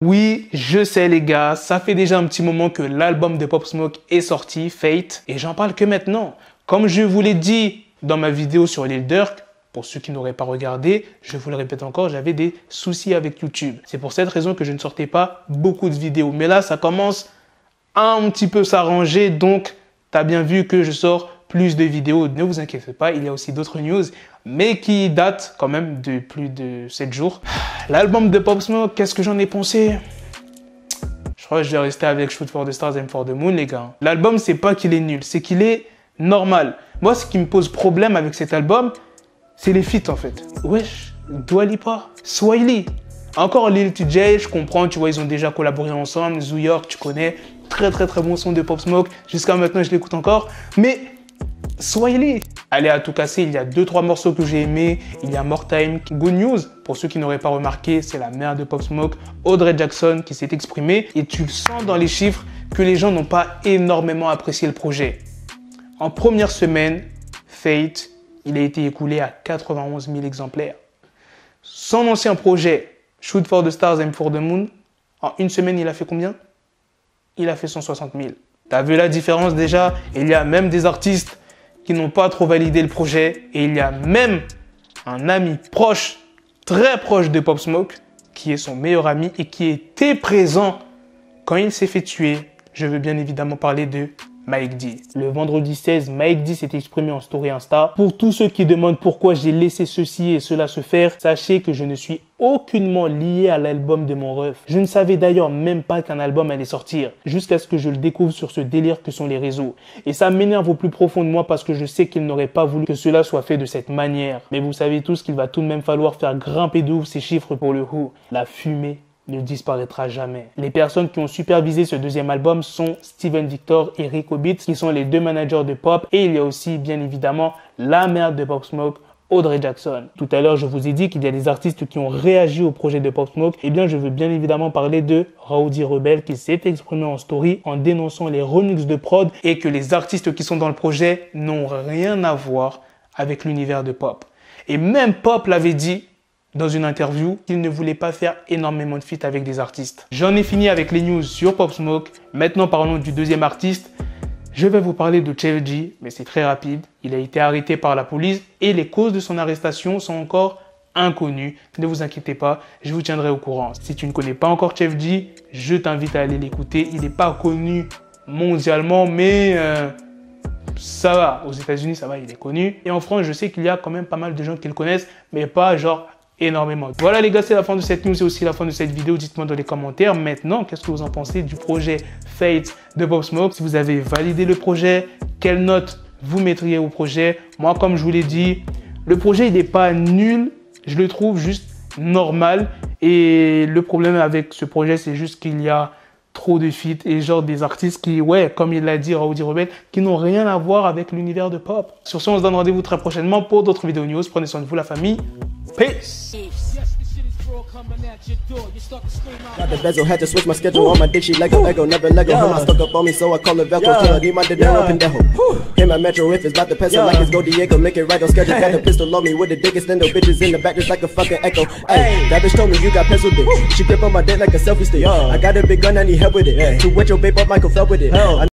Oui, je sais les gars, ça fait déjà un petit moment que l'album de Pop Smoke est sorti, Fate, et j'en parle que maintenant. Comme je vous l'ai dit dans ma vidéo sur Lil Durk, pour ceux qui n'auraient pas regardé, je vous le répète encore, j'avais des soucis avec YouTube. C'est pour cette raison que je ne sortais pas beaucoup de vidéos. Mais là, ça commence à un petit peu s'arranger, donc tu as bien vu que je sors plus de vidéos. Ne vous inquiétez pas, il y a aussi d'autres news, mais qui datent quand même de plus de 7 jours. L'album de Pop Smoke, qu'est-ce que j'en ai pensé? Je crois que je vais rester avec Shoot for the Stars, Aim for the Moon, les gars. L'album, c'est pas qu'il est nul, c'est qu'il est normal. Moi, ce qui me pose problème avec cet album, c'est les feats en fait. Wesh, Dua Lipa, Swiley. Encore Lil TJ, je comprends, tu vois, ils ont déjà collaboré ensemble. Zoo York, tu connais. Très bon son de Pop Smoke. Jusqu'à maintenant, je l'écoute encore. Mais Swiley, allez à tout casser, il y a 2-3 morceaux que j'ai aimés. Il y a More Time. Good News, pour ceux qui n'auraient pas remarqué, c'est la mère de Pop Smoke, Audrey Jackson, qui s'est exprimée. Et tu le sens dans les chiffres que les gens n'ont pas énormément apprécié le projet. En première semaine, Fate, il a été écoulé à 91 000 exemplaires. Son ancien projet, Shoot for the Stars, Aim for the Moon, en une semaine, il a fait combien? Il a fait 160 000. T'as vu la différence déjà? Il y a même des artistes qui n'ont pas trop validé le projet. Et il y a même un ami proche, très proche de Pop Smoke, qui est son meilleur ami et qui était présent quand il s'est fait tuer. Je veux bien évidemment parler de Mike D. Le vendredi 16, Mike D s'est exprimé en story Insta. Pour tous ceux qui demandent pourquoi j'ai laissé ceci et cela se faire, sachez que je ne suis aucunement lié à l'album de mon ref. Je ne savais d'ailleurs même pas qu'un album allait sortir, jusqu'à ce que je le découvre sur ce délire que sont les réseaux. Et ça m'énerve au plus profond de moi parce que je sais qu'il n'aurait pas voulu que cela soit fait de cette manière. Mais vous savez tous qu'il va tout de même falloir faire grimper de ouf ces chiffres pour le Who. La fumée ne disparaîtra jamais. Les personnes qui ont supervisé ce deuxième album sont Steven Victor et Rico Beats, qui sont les deux managers de Pop. Et il y a aussi, bien évidemment, la mère de Pop Smoke, Audrey Jackson. Tout à l'heure, je vous ai dit qu'il y a des artistes qui ont réagi au projet de Pop Smoke. Eh bien, je veux bien évidemment parler de Rowdy Rebel qui s'est exprimé en story en dénonçant les remixes de prod et que les artistes qui sont dans le projet n'ont rien à voir avec l'univers de Pop. Et même Pop l'avait dit dans une interview qu'il ne voulait pas faire énormément de feats avec des artistes. J'en ai fini avec les news sur Pop Smoke. Maintenant, parlons du deuxième artiste. Je vais vous parler de Chef G, mais c'est très rapide. Il a été arrêté par la police et les causes de son arrestation sont encore inconnues. Ne vous inquiétez pas, je vous tiendrai au courant. Si tu ne connais pas encore Chef G, je t'invite à aller l'écouter. Il n'est pas connu mondialement, mais ça va. Aux États-Unis, ça va, il est connu. Et en France, je sais qu'il y a quand même pas mal de gens qui le connaissent, mais pas genre énormément. Voilà les gars, c'est la fin de cette news, c'est aussi la fin de cette vidéo. Dites-moi dans les commentaires maintenant qu'est-ce que vous en pensez du projet Fate de Pop Smoke. Si vous avez validé le projet, quelle note vous mettriez au projet? Moi, comme je vous l'ai dit, le projet il n'est pas nul, je le trouve juste normal. Et le problème avec ce projet, c'est juste qu'il y a trop de feats et genre des artistes qui, ouais, comme il l'a dit, Rowdy Rebel, qui n'ont rien à voir avec l'univers de Pop. Sur ce, on se donne rendez-vous très prochainement pour d'autres vidéos news. Prenez soin de vous, la famille. Peace. Got the bezel, had to switch my schedule. On my dick, she Lego, never Lego. Him, I stuck up on me, so I call her Velcro. Tell her, need my dinero, pendejo. Him, my metro, if it's about the peso, like it's Go Diego, make it right on schedule. Got the pistol on me with the dick extendo, bitches in the back just like a fucking echo. Hey, that bitch told me you got pencil dick. She grip on my dick like a selfie stick. I got a big gun, I need help with it. To wet your babe up, Michael fell with it.